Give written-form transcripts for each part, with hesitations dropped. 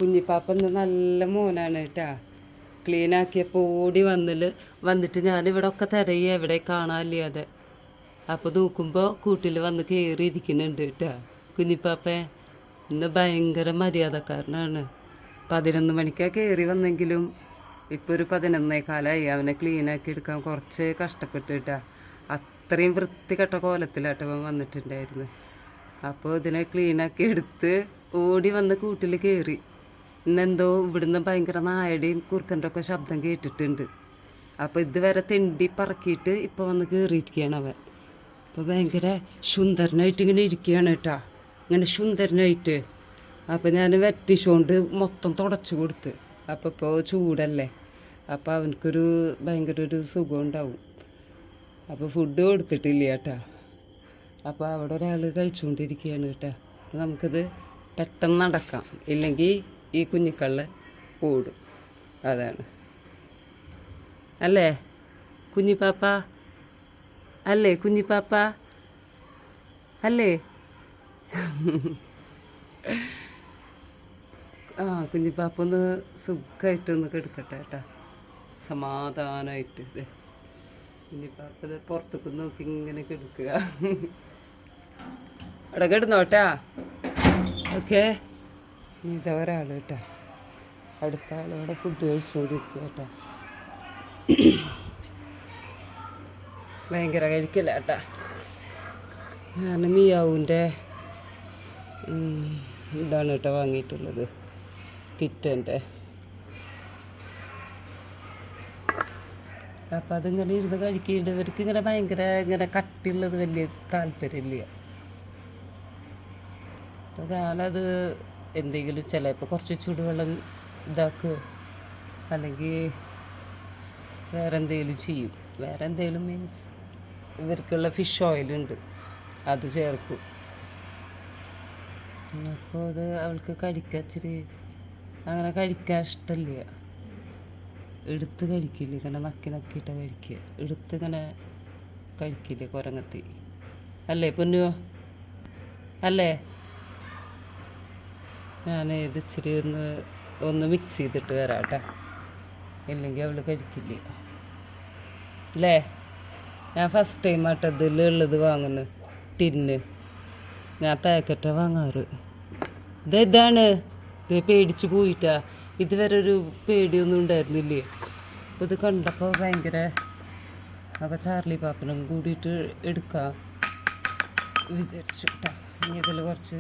കുഞ്ഞിപ്പാപ്പന്ന് നല്ല മോനാണ് കേട്ടാ. ക്ലീനാക്കിയപ്പോൾ ഓടി വന്നിട്ട് ഞാനിവിടെ ഒക്കെ തിരയുക, എവിടെ കാണാനില്ലാതെ. അപ്പോൾ നോക്കുമ്പോൾ കൂട്ടിൽ വന്ന് കയറി ഇരിക്കുന്നുണ്ട് കേട്ടാ. കുഞ്ഞിപ്പാപ്പ ഇന്ന് ഭയങ്കര മര്യാദക്കാരനാണ്. 11 മണിക്കാണ് കയറി വന്നെങ്കിലും ഇപ്പോൾ ഒരു 11:15 അവനെ ക്ലീനാക്കി എടുക്കാൻ കുറച്ച് കഷ്ടപ്പെട്ട് കേട്ടാ. അത്രയും വൃത്തികെട്ട കോലത്തിലാട്ടോ അവൻ വന്നിട്ടുണ്ടായിരുന്നു. അപ്പോൾ ഇതിനെ ക്ലീനാക്കി എടുത്ത് ഓടി വന്ന് കൂട്ടിൽ കയറി. ഇന്നെന്തോ ഇവിടുന്ന് ഭയങ്കര നായയുടെയും കുറുക്കൻ്റെ ഒക്കെ ശബ്ദം കേട്ടിട്ടുണ്ട്. അപ്പോൾ ഇതുവരെ തെണ്ടി പറക്കിയിട്ട് ഇപ്പോൾ വന്ന് കയറിയിരിക്കുകയാണ് അവൻ. അപ്പോൾ ഭയങ്കര സുന്ദരനായിട്ട് ഇങ്ങനെ ഇരിക്കുകയാണ് കേട്ടോ, ഇങ്ങനെ സുന്ദരനായിട്ട്. അപ്പോൾ ഞാൻ വെറ്റിച്ചുകൊണ്ട് മൊത്തം തുടച്ചു കൊടുത്ത്. അപ്പോൾ ഇപ്പോൾ ചൂടല്ലേ, അപ്പോൾ അവനക്കൊരു ഭയങ്കര ഒരു സുഖം ഉണ്ടാവും. അപ്പോൾ ഫുഡ് കൊടുത്തിട്ടില്ല കേട്ടോ. അപ്പോൾ അവിടെ ഒരാൾ കഴിച്ചുകൊണ്ടിരിക്കുകയാണ് കേട്ടോ. നമുക്കിത് പെട്ടെന്ന് നടക്കാം, ഇല്ലെങ്കിൽ ഈ കുഞ്ഞിക്കള്ള ഓടും. അതാണ് അല്ലേ കുഞ്ഞിപ്പാപ്പ? അല്ലേ കുഞ്ഞിപ്പാപ്പ? അല്ലേ? ആ കുഞ്ഞിപ്പാപ്പ ഒന്ന് സുഖമായിട്ടൊന്ന് കെടുക്കട്ടെ കേട്ടോ, സമാധാനമായിട്ട്. ഇത് കുഞ്ഞിപ്പാപ്പ ഇത് പുറത്തേക്ക് നോക്കി ഇങ്ങനെ കെടുക്കുക. അവിടെ കിടന്നോട്ടാ. ഓക്കെ, ഇതാ ഒരാൾ കേട്ടോ, അടുത്ത ആളോടെ ഫുഡ് കഴിച്ചുകൊണ്ടിരിക്കുക കേട്ടോ. ഭയങ്കര കഴിക്കില്ല കേട്ടാ. ഞാൻ മിയാവിൻ്റെ ഇതാണ് കേട്ടോ വാങ്ങിയിട്ടുള്ളത്, കിറ്റൻ്റെ. അപ്പം അതിങ്ങനെ ഇരുന്ന് കഴിക്കേണ്ടവർക്ക് ഇങ്ങനെ ഭയങ്കര ഇങ്ങനെ കട്ടിയുള്ളത് വലിയ താല്പര്യമില്ല. ഞാനത് എന്തെങ്കിലും ചിലപ്പോൾ കുറച്ച് ചൂടുവെള്ളം ഇതാക്കുക, അല്ലെങ്കിൽ വേറെ എന്തെങ്കിലും ചെയ്യും. വേറെ എന്തെങ്കിലും മീൻസ് ഇവർക്കുള്ള ഫിഷ് ഓയിലുണ്ട്, അത് ചേർക്കും. അപ്പോൾ അത് അവൾക്ക് കഴിക്കാൻ ഇച്ചിരി അങ്ങനെ കഴിക്കാൻ ഇഷ്ടമില്ല. എടുത്ത് കഴിക്കില്ല, ഇങ്ങനെ നക്കി നക്കിയിട്ട് കഴിക്കുക. എടുത്ത് ഇങ്ങനെ കഴിക്കില്ല കുരങ്ങത്തി. അല്ലേ പൊന്നുവോ? അല്ലേ? ഞാൻ ഇത് ഇച്ചിരി ഒന്ന് മിക്സ് ചെയ്തിട്ട് വരാം കേട്ടോ, ഇല്ലെങ്കിൽ അവൾ കഴിക്കില്ല. അല്ലേ? ഞാൻ ഫസ്റ്റ് ടൈം ആട്ടോ ഇതിലുള്ളത് വാങ്ങുന്നു, ടിന്ന്. ഞാൻ പാക്കറ്റാണ് വാങ്ങാറ്. ഇതാണ് ഇത് പേടിച്ച് പോയിട്ടാ. ഇതുവരെ ഒരു പേടിയൊന്നും ഉണ്ടായിരുന്നില്ലേ. അപ്പോൾ ഇത് കണ്ടപ്പോൾ ഭയങ്കര. അപ്പോൾ ചാർലി പാപ്പനും കൂടിയിട്ട് എടുക്കാം വിചാരിച്ചു കേട്ടോ. ഇനി ഇതിൽ കുറച്ച്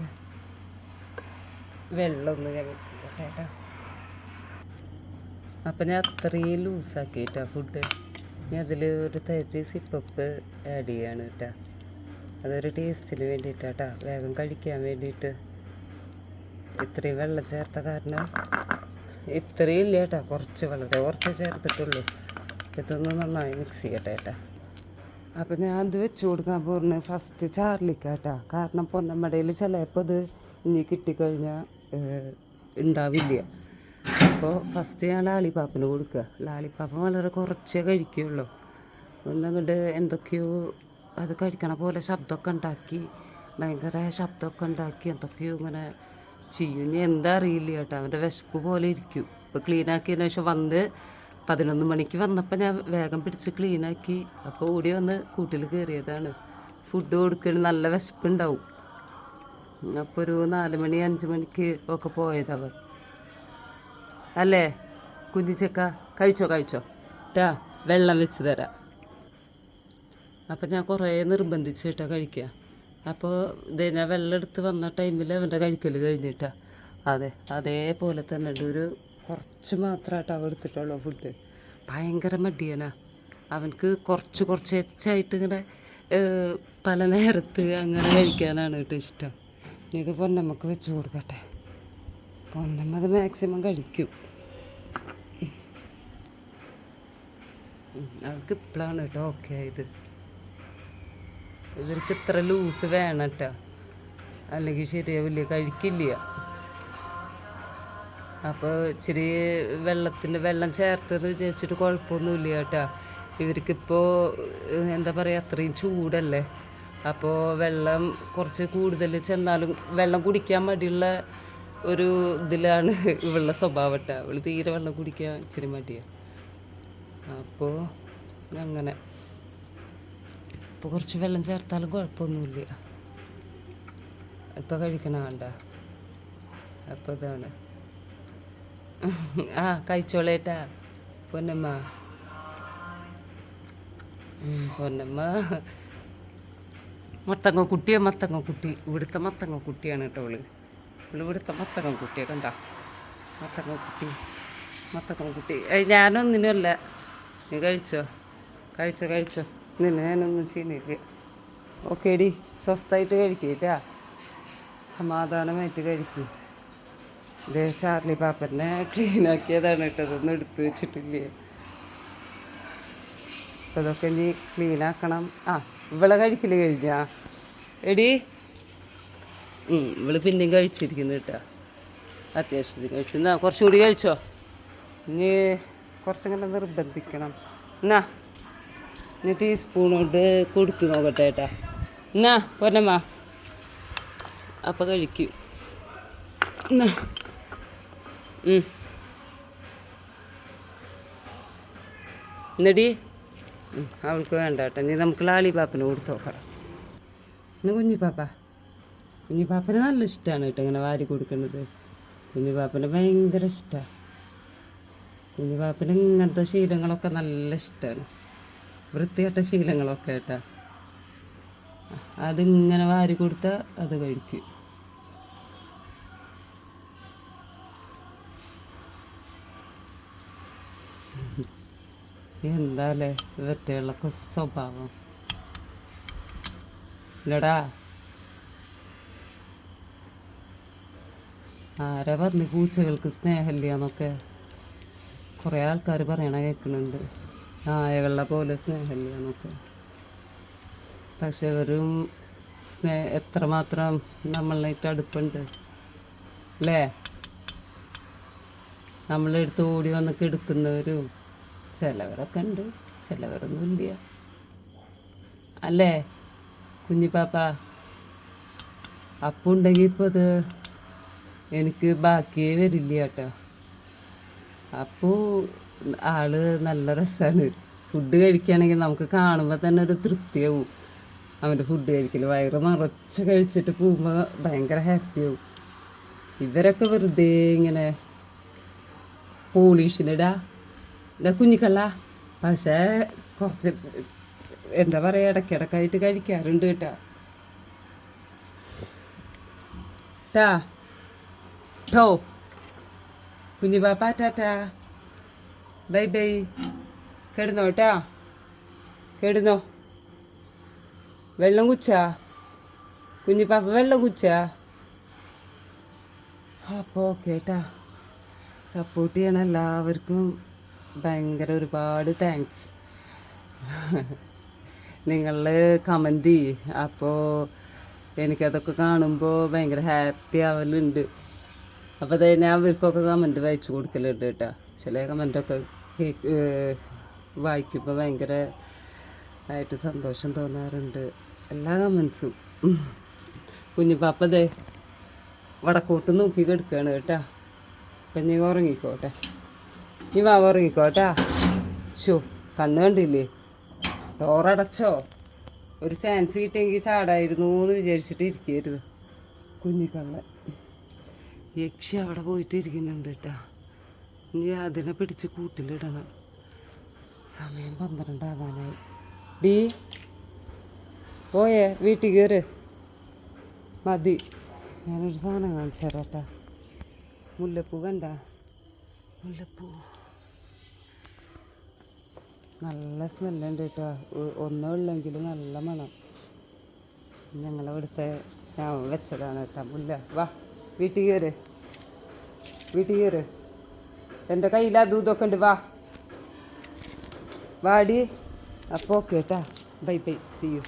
വെള്ളമൊന്ന് ഞാൻ മിക്സ് ചെയ്യട്ടെ കേട്ടോ. അപ്പം ഞാൻ അത്രയും ലൂസാക്കിയിട്ടാ ഫുഡ്. ഇനി അതിൽ ഒരു 30 സിപ്പപ്പ് ആഡ് ചെയ്യാണ് കേട്ടോ. അതൊരു ടേസ്റ്റിന് വേണ്ടിയിട്ടാട്ടോ, വേഗം കഴിക്കാൻ വേണ്ടിയിട്ട്. ഇത്രയും വെള്ളം ചേർത്ത കാരണം ഇത്രയും ഇല്ല കേട്ടോ, വളരെ കുറച്ച് ചേർത്തിട്ടുള്ളൂ. ഇതൊന്ന് നന്നായി മിക്സ് ചെയ്യട്ടെ കേട്ടോ. അപ്പം ഞാൻ ഇത് വെച്ച് കൊടുക്കാൻ പോകുന്നു ഫസ്റ്റ് ചാർലിക്കാട്ടോ. കാരണം പൊന്നമ്മടയിൽ ചിലപ്പോൾ ഇത് ഇനി കിട്ടിക്കഴിഞ്ഞാൽ ഉണ്ടാവില്ല. അപ്പോൾ ഫസ്റ്റ് ഞാൻ ലാളിപ്പാപ്പിന് കൊടുക്കുക. ലാളിപ്പാപ്പ വളരെ കുറച്ചേ കഴിക്കുകയുള്ളൂ. ഒന്നങ്ങോട്ട് എന്തൊക്കെയോ അത് കഴിക്കണ പോലെ ശബ്ദമൊക്കെ ഉണ്ടാക്കി, ഭയങ്കര ശബ്ദമൊക്കെ ഉണ്ടാക്കി എന്തൊക്കെയോ ഇങ്ങനെ ചെയ്യും. ഇനി എന്താ അറിയില്ല കേട്ടോ, അവൻ്റെ വിശപ്പ് പോലെ ഇരിക്കും. ഇപ്പോൾ ക്ലീനാക്കിയതിന് ശേഷം 11 മണിക്ക് വന്നപ്പോൾ ഞാൻ വേഗം പിടിച്ച് ക്ലീനാക്കി. അപ്പോൾ ഓടി വന്ന് കൂട്ടിൽ കയറിയതാണ്. ഫുഡ് കൊടുക്കണ നല്ല വിശപ്പുണ്ടാവും. അപ്പോൾ ഒരു 4 മണി 5 മണിക്ക് ഒക്കെ പോയതവൻ. അല്ലേ കുഞ്ഞിച്ചക്ക? കഴിച്ചോ ട്ടാ, വെള്ളം വെച്ച് തരാം. അപ്പം ഞാൻ കുറേ നിർബന്ധിച്ച് കേട്ടോ കഴിക്കുക. അപ്പോൾ ഇതേ ഞാൻ വെള്ളം എടുത്ത് വന്ന ടൈമിൽ അവൻ്റെ കഴിക്കൽ കഴിഞ്ഞിട്ടാ. അതേപോലെ തന്നെ ഉണ്ട്. ഒരു കുറച്ച് മാത്രമായിട്ട് അവൻ എടുത്തിട്ടുള്ളൂ ഫുഡ്. ഭയങ്കര മടിയനാ അവനക്ക്. കുറച്ച് എച്ചായിട്ട് ഇങ്ങനെ പല നേരത്ത് അങ്ങനെ കഴിക്കാനാണ് കേട്ടോ ഇഷ്ടം. ഇത് പൊന്നമ്മക്ക് വെച്ച് കൊടുക്കട്ടെ. പൊന്നമ്മ അത് മാക്സിമം കഴിക്കും. അവൾക്ക് ഇപ്പോഴാണ് കേട്ടോ ഓക്കെ ആയത്. ഇവർക്ക് ഇത്ര ലൂസ് വേണം കേട്ടോ, അല്ലെങ്കിൽ ശരിയാവില്ല, കഴിക്കില്ല. അപ്പോൾ ഇച്ചിരി വെള്ളം ചേർത്തെന്ന് വിചാരിച്ചിട്ട് കുഴപ്പമൊന്നുമില്ല കേട്ടോ. ഇവർക്കിപ്പോൾ എന്താ പറയുക, അത്രയും ചൂടല്ലേ. അപ്പോൾ വെള്ളം കുറച്ച് കൂടുതൽ ചെന്നാലും വെള്ളം കുടിക്കാൻ മടിയുള്ള ഒരു ഇതിലാണ് ഇവളുടെ സ്വഭാവം കേട്ടോ. അവൾ തീരെ വെള്ളം കുടിക്കാൻ ഇച്ചിരി മടിയാണ്. അപ്പോൾ അങ്ങനെ ഇപ്പോൾ കുറച്ച് വെള്ളം ചേർത്താലും കുഴപ്പമൊന്നുമില്ല. ഇപ്പം കഴിക്കണ വേണ്ട. അപ്പോൾ ഇതാണ് ആ കഴിച്ചോളേട്ടാ പൊന്നമ്മ. പൊന്നമ്മ മത്തങ്ങ കുട്ടി ഇവിടുത്തെ മത്തങ്ങ കുട്ടിയാണ് കേട്ടോ. ഇവിടുത്തെ മത്തങ്ങ കുട്ടിയെ കണ്ട മത്തങ്ങ കുട്ടി ഞാനൊന്നിനുമല്ല. നീ കഴിച്ചോ നിന്നെ ഞാനൊന്നും ചെയ്യുന്നില്ല. ഓക്കെ ഡി, സ്വസ്ഥമായിട്ട് കഴിക്കേട്ടാ, സമാധാനമായിട്ട് കഴിക്കും. ഇത് ചാർലി പാപ്പനെ ക്ലീനാക്കിയതാണ് കേട്ടോ. അതൊന്നും എടുത്ത് വെച്ചിട്ടില്ലേ. അപ്പോൾ അതൊക്കെ ഇനി ക്ലീനാക്കണം. ആ ഇവളെ കഴിക്കൽ കഴിഞ്ഞാ എടി? ഇവള് പിന്നെയും കഴിച്ചിരിക്കുന്നു കേട്ടോ. അത്യാവശ്യത്തിന് കഴിച്ചു. എന്നാ കുറച്ചും കൂടി കഴിച്ചോ. ഇനി കുറച്ചിങ്ങനെ നിർബന്ധിക്കണം. എന്നാ ഇനി ടീസ്പൂൺ കൊണ്ട് കൊടുത്തു നോക്കട്ടെ ഏട്ടാ. എന്നാ പൊന്നമ്മ അപ്പം കഴിക്കും. എന്നാ എന്നടി അവൾക്ക് വേണ്ട കേട്ടോ. ഇനി നമുക്ക് ലാലിപാപ്പന് കൊടുത്തു നോക്കാം. എന്നാ കുഞ്ഞിപ്പാപ്പന് നല്ല ഇഷ്ടമാണ് കേട്ടോ ഇങ്ങനെ വാരി കൊടുക്കുന്നത്. കുഞ്ഞിപ്പാപ്പന് ഭയങ്കര ഇഷ്ടമാണ്. കുഞ്ഞിപ്പാപ്പന് ഇങ്ങനത്തെ ശീലങ്ങളൊക്കെ നല്ല ഇഷ്ടമാണ്. വൃത്തികെട്ട ശീലങ്ങളൊക്കെ കേട്ടോ. അതിങ്ങനെ വാരി കൊടുത്താൽ അത് കഴിക്കും. എന്താല്ലേ ഇവറ്റകളൊക്കെ സ്വഭാവം ഇല്ലടാ. ആരാ പറഞ്ഞു പൂച്ചകൾക്ക് സ്നേഹമില്ല എന്നൊക്കെ? കുറേ ആൾക്കാർ പറയണ കേൾക്കുന്നുണ്ട്, നായകളുടെ പോലെ സ്നേഹമില്ല എന്നൊക്കെ. പക്ഷെ അവരും എത്രമാത്രം നമ്മളായിട്ട് അടുപ്പുണ്ട് അല്ലേ? നമ്മളെ അടുത്ത് ഓടി വന്ന് കെടുക്കുന്നവരും ചിലവരൊക്കെ ഉണ്ട്, ചിലവരൊന്നും ഇല്ല അല്ലേ കുഞ്ഞിപ്പാപ്പ? അപ്പം ഉണ്ടെങ്കിൽ ഇപ്പോൾ ഇത് എനിക്ക് ബാക്കിയേ വരില്ല കേട്ടോ. അപ്പോൾ ആള് നല്ല രസമാണ്. ഫുഡ് കഴിക്കുകയാണെങ്കിൽ നമുക്ക് കാണുമ്പോൾ തന്നെ ഒരു തൃപ്തിയാവും. അവൻ്റെ ഫുഡ് കഴിക്കൽ വയറ് നിറച്ച് കഴിച്ചിട്ട് പോകുമ്പോൾ ഭയങ്കര ഹാപ്പിയാവും. ഇവരൊക്കെ വെറുതെ ഇങ്ങനെ പോളിഷിനിടാ കുഞ്ഞിക്കള്ള. പക്ഷേ കുറച്ച് എന്താ പറയുക, ഇടയ്ക്കിടയ്ക്കായിട്ട് കഴിക്കാറുണ്ട് കേട്ടോ. ട്ടോ കുഞ്ഞിപ്പാപ്പ ടാറ്റാ, ബൈ ബൈ. കിടന്നോ കേട്ടാ, കിടന്നോ. വെള്ളം കുച്ചാ കുഞ്ഞിപ്പാപ്പ, വെള്ളം കുച്ചാ? അപ്പോൾ ഓക്കെ കേട്ടാ. സപ്പോർട്ട് ചെയ്യണ എല്ലാവർക്കും ഭയങ്കര ഒരുപാട് താങ്ക്സ്. നിങ്ങൾ കമൻറ്റ് ചെയ്യും. അപ്പോൾ എനിക്കതൊക്കെ കാണുമ്പോൾ ഭയങ്കര ഹാപ്പി ആവലുണ്ട്. അപ്പോൾ അതായത് ഞാൻ അവർക്കൊക്കെ കമൻറ്റ് വായിച്ചു കൊടുക്കലുണ്ട് കേട്ടോ. ചില കമൻറ്റൊക്കെ വായിക്കുമ്പോൾ ഭയങ്കര ആയിട്ട് സന്തോഷം തോന്നാറുണ്ട്. എല്ലാ കമൻസും. കുഞ്ഞിപ്പാപ്പതേ വടക്കോട്ട് നോക്കി കിടക്കുകയാണ് കേട്ടോ. അപ്പം നീ ഉറങ്ങിക്കോട്ടെ, നീ വാ ഉറങ്ങിക്കോട്ടാ. ഷോ കണ്ണ് കണ്ടില്ലേ, ഡോറടച്ചോ? ഒരു ചാൻസ് കിട്ടിയെങ്കിൽ ചാടായിരുന്നു എന്ന് വിചാരിച്ചിട്ട് ഇരിക്കരുത്. കുഞ്ഞിക്കള്ള യക്ഷി അവിടെ പോയിട്ട് ഇരിക്കുന്നുണ്ട് കേട്ടോ. ഇനി അതിനെ പിടിച്ച് കൂട്ടിലിടണം. സമയം 12 ആവാനായി. ഡീ പോയേ, വീട്ടിൽ കയറ്. മതി, ഞാനൊരു സാധനം കാണിച്ചു തരാം കേട്ടോ. മുല്ലപ്പൂ കണ്ട? മുല്ലപ്പൂ നല്ല സ്മെല്ലുണ്ട് കേട്ടോ. ഒന്നും ഇല്ലെങ്കിലും നല്ല മണം. ഞങ്ങളിവിടുത്തെ ഞാൻ വെച്ചതാണ് കേട്ടോ മുല്ല. വാ വീട്ടിൽ കയറ്. എൻ്റെ കയ്യിൽ അതും ഇതൊക്കെ ഉണ്ട്. വാടി. അപ്പോൾ ഓക്കെ കേട്ടാ, ബൈ ബൈ, സീ യു.